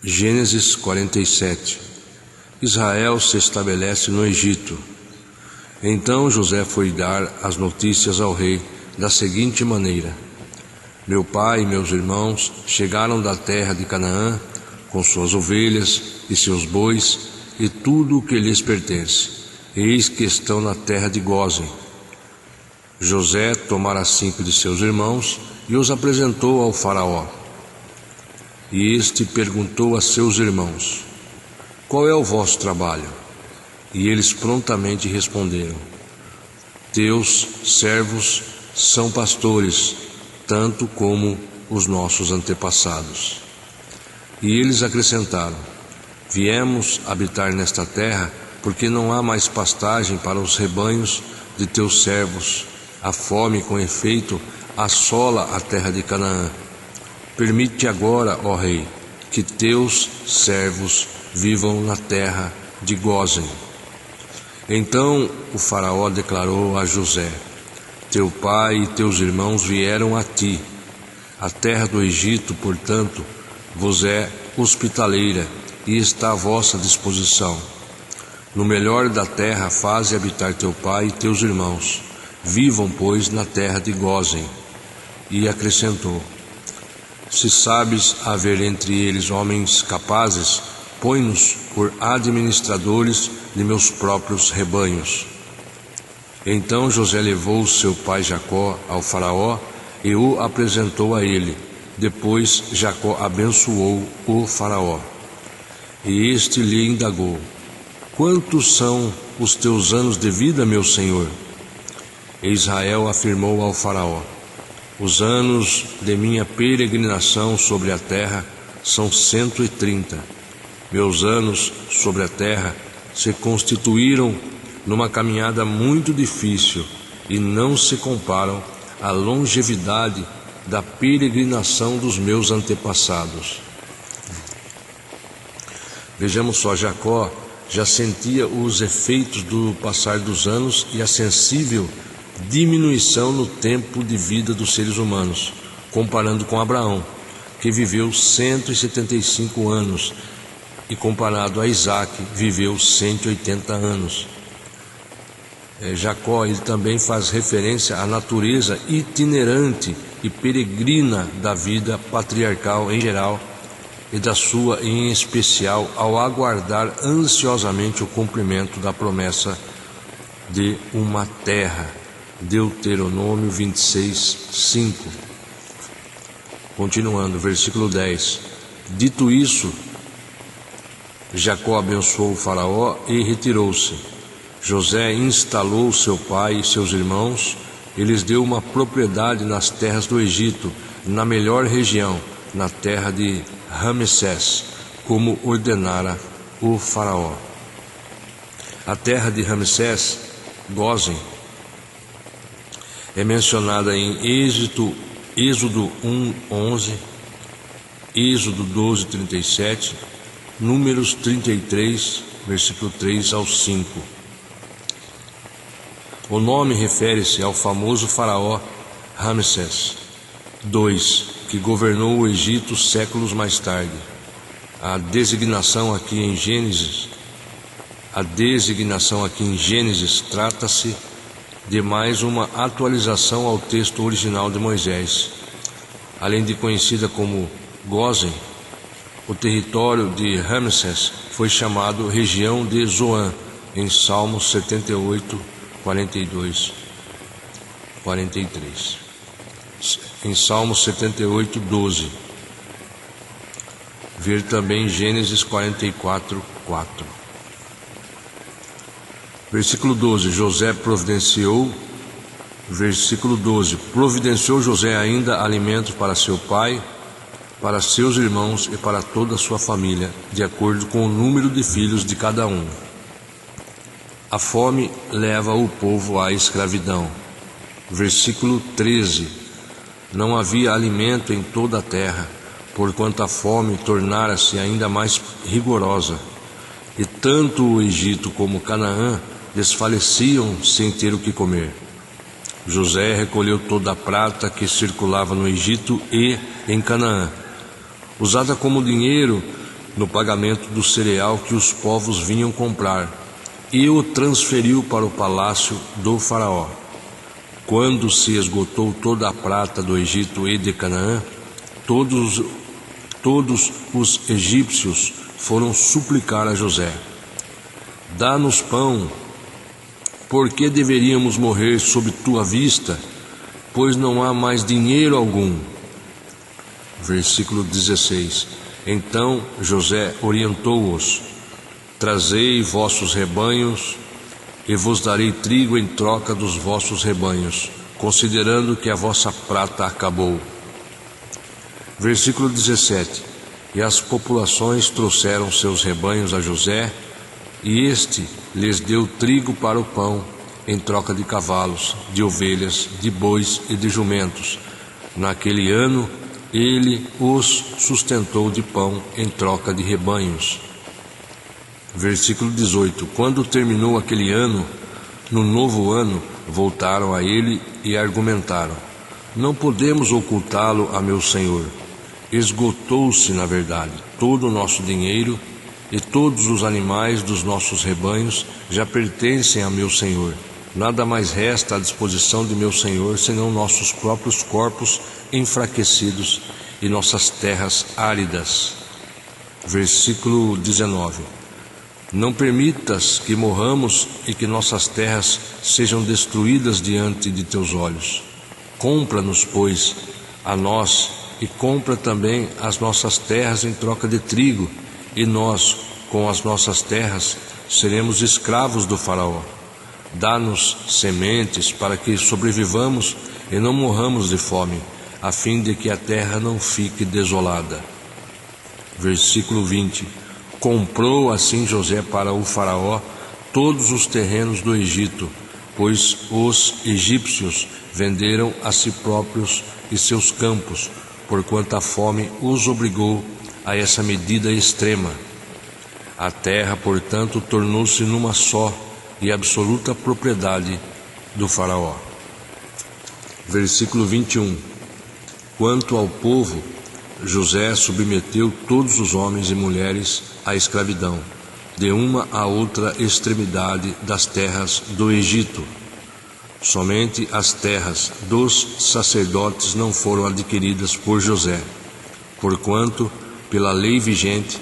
Gênesis 47. Israel se estabelece no Egito. Então José foi dar as notícias ao rei da seguinte maneira: meu pai e meus irmãos chegaram da terra de Canaã com suas ovelhas e seus bois e tudo o que lhes pertence. Eis que estão na terra de Gósen. José tomara 5 de seus irmãos e os apresentou ao faraó. E este perguntou a seus irmãos: qual é o vosso trabalho? E eles prontamente responderam: teus servos são pastores, tanto como os nossos antepassados. E eles acrescentaram: viemos habitar nesta terra porque não há mais pastagem para os rebanhos de teus servos. A fome, com efeito, assola a terra de Canaã. Permite agora, ó rei, que teus servos vivam na terra de Gósen. Então o faraó declarou a José: teu pai e teus irmãos vieram a ti. A terra do Egito, portanto, vos é hospitaleira e está à vossa disposição. No melhor da terra faze habitar teu pai e teus irmãos. Vivam, pois, na terra de Gósen. E acrescentou: se sabes haver entre eles homens capazes, põe-nos por administradores de meus próprios rebanhos. Então José levou seu pai Jacó ao faraó e o apresentou a ele. Depois Jacó abençoou o faraó. E este lhe indagou: quantos são os teus anos de vida, meu senhor? E Israel afirmou ao faraó: os anos de minha peregrinação sobre a terra são 130. Meus anos sobre a terra se constituíram numa caminhada muito difícil e não se comparam à longevidade da peregrinação dos meus antepassados. Vejamos só, Jacó já sentia os efeitos do passar dos anos e a sensível diminuição no tempo de vida dos seres humanos, comparando com Abraão, que viveu 175 anos, e comparado a Isaac, viveu 180 anos. Jacó, ele também faz referência à natureza itinerante e peregrina da vida patriarcal em geral e da sua em especial, ao aguardar ansiosamente o cumprimento da promessa de uma terra. Deuteronômio 26, 5. Continuando, versículo 10. Dito isso, Jacó abençoou o faraó e retirou-se. José instalou seu pai e seus irmãos e lhes deu uma propriedade nas terras do Egito, na melhor região, na terra de Ramsés, como ordenara o faraó. A terra de Ramsés, Gósen, é mencionada em Êxodo 1:11, Êxodo 12:37, Números 33, versículo 3 ao 5. O nome refere-se ao famoso faraó Ramsés II, que governou o Egito séculos mais tarde. A designação aqui em Gênesis trata-se de mais uma atualização ao texto original de Moisés. Além de conhecida como Gósen, o território de Ramsés foi chamado região de Zoan, em Salmos 78, 42, 43. Em Salmos 78, 12. Ver também Gênesis 44, 4. Versículo 12, providenciou José ainda alimentos para seu pai, para seus irmãos e para toda a sua família, de acordo com o número de filhos de cada um. A fome leva o povo à escravidão. Versículo 13, não havia alimento em toda a terra, porquanto a fome tornara-se ainda mais rigorosa, e tanto o Egito como Canaã desfaleciam sem ter o que comer. José recolheu toda a prata que circulava no Egito e em Canaã, usada como dinheiro no pagamento do cereal que os povos vinham comprar, e o transferiu para o palácio do faraó. Quando se esgotou toda a prata do Egito e de Canaã, todos os egípcios foram suplicar a José: dá-nos pão, porque deveríamos morrer sob tua vista, pois não há mais dinheiro algum. Versículo 16. Então José orientou-os: trazei vossos rebanhos, e vos darei trigo em troca dos vossos rebanhos, considerando que a vossa prata acabou. Versículo 17. E as populações trouxeram seus rebanhos a José, e este lhes deu trigo para o pão, em troca de cavalos, de ovelhas, de bois e de jumentos. Naquele ano, ele os sustentou de pão em troca de rebanhos. Versículo 18. Quando terminou aquele ano, no novo ano, voltaram a ele e argumentaram: não podemos ocultá-lo a meu senhor. Esgotou-se, na verdade, todo o nosso dinheiro, e todos os animais dos nossos rebanhos já pertencem a meu senhor. Nada mais resta à disposição de meu senhor, senão nossos próprios corpos enfraquecidos e nossas terras áridas. Versículo 19. Não permitas que morramos e que nossas terras sejam destruídas diante de teus olhos. Compra-nos, pois, a nós, e compra também as nossas terras em troca de trigo, e nós, com as nossas terras, seremos escravos do faraó. Dá-nos sementes para que sobrevivamos e não morramos de fome, a fim de que a terra não fique desolada. Versículo 20. Comprou assim José para o faraó todos os terrenos do Egito, pois os egípcios venderam a si próprios e seus campos, porquanto a fome os obrigou a essa medida extrema. A terra, portanto, tornou-se numa só e absoluta propriedade do faraó. Versículo 21. Quanto ao povo, José submeteu todos os homens e mulheres à escravidão, de uma a outra extremidade das terras do Egito. Somente as terras dos sacerdotes não foram adquiridas por José, porquanto, pela lei vigente,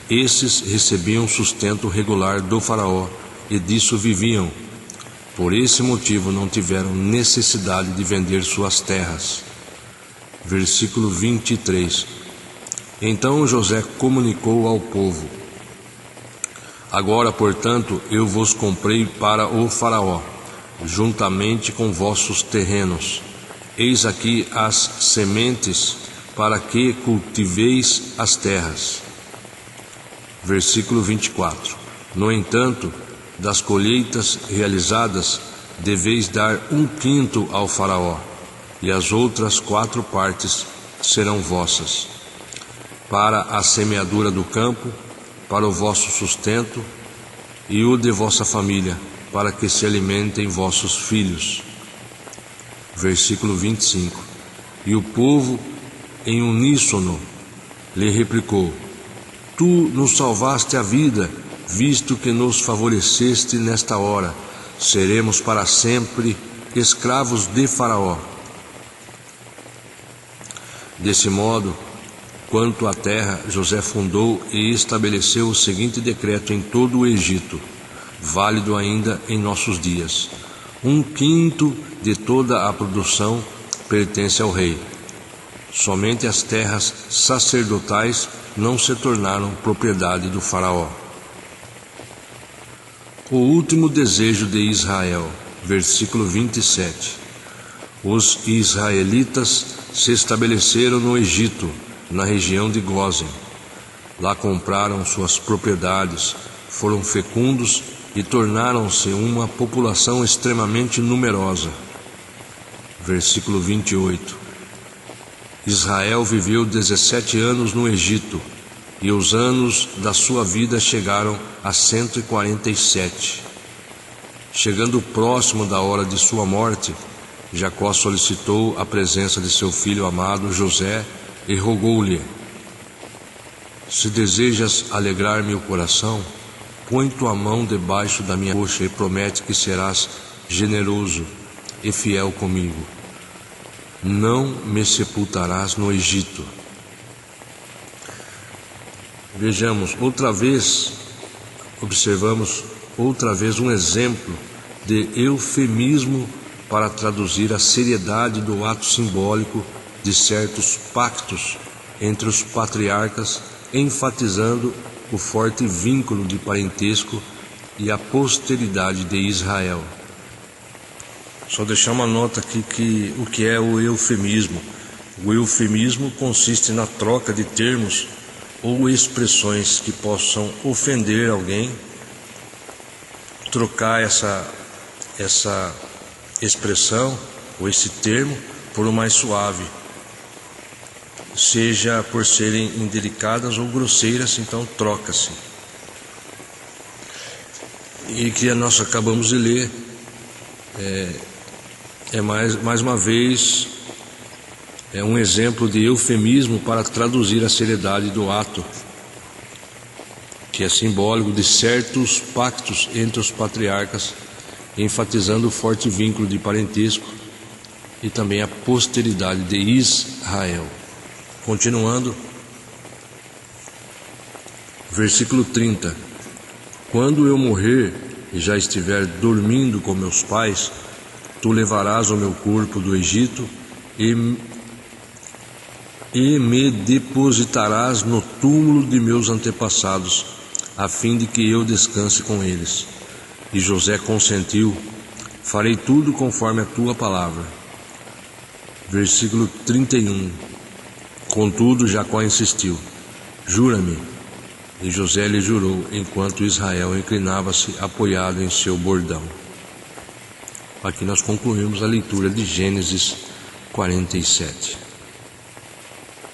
esses recebiam sustento regular do faraó e disso viviam. Por esse motivo não tiveram necessidade de vender suas terras. Versículo 23. Então José comunicou ao povo: agora, portanto, eu vos comprei para o faraó, juntamente com vossos terrenos. Eis aqui as sementes para que cultiveis as terras. Versículo 24. No entanto, das colheitas realizadas, deveis dar 1/5 ao faraó, e as outras 4 partes serão vossas, para a semeadura do campo, para o vosso sustento, e o de vossa família, para que se alimentem vossos filhos. Versículo 25. E o povo, em uníssono, lhe replicou: tu nos salvaste a vida, visto que nos favoreceste nesta hora. Seremos para sempre escravos de Faraó. Desse modo, quanto à terra, José fundou e estabeleceu o seguinte decreto em todo o Egito, válido ainda em nossos dias: 1/5 de toda a produção pertence ao rei. Somente as terras sacerdotais não se tornaram propriedade do faraó. O último desejo de Israel, versículo 27. Os israelitas se estabeleceram no Egito, na região de Gósen. Lá compraram suas propriedades, foram fecundos e tornaram-se uma população extremamente numerosa. Versículo 28. Israel viveu 17 anos no Egito, e os anos da sua vida chegaram a 147. Chegando próximo da hora de sua morte, Jacó solicitou a presença de seu filho amado José e rogou-lhe: Se desejas alegrar meu coração, põe tua mão debaixo da minha coxa e promete que serás generoso e fiel comigo. Não me sepultarás no Egito. Vejamos outra vez, observamos outra vez um exemplo de eufemismo para traduzir a seriedade do ato simbólico de certos pactos entre os patriarcas, enfatizando o forte vínculo de parentesco e a posteridade de Israel. Só deixar uma nota aqui que o que é o eufemismo. O eufemismo consiste na troca de termos ou expressões que possam ofender alguém, trocar essa expressão ou esse termo por um mais suave, seja por serem indelicadas ou grosseiras, então troca-se. E que nós acabamos de ler mais uma vez um exemplo de eufemismo para traduzir a seriedade do ato, que é simbólico de certos pactos entre os patriarcas, enfatizando o forte vínculo de parentesco e também a posteridade de Israel. Continuando, versículo 30. Quando eu morrer e já estiver dormindo com meus pais, tu levarás o meu corpo do Egito e me depositarás no túmulo de meus antepassados, a fim de que eu descanse com eles. E José consentiu: farei tudo conforme a tua palavra. Versículo 31. Contudo, Jacó insistiu: jura-me. E José lhe jurou, enquanto Israel inclinava-se apoiado em seu bordão. Aqui nós concluímos a leitura de Gênesis 47.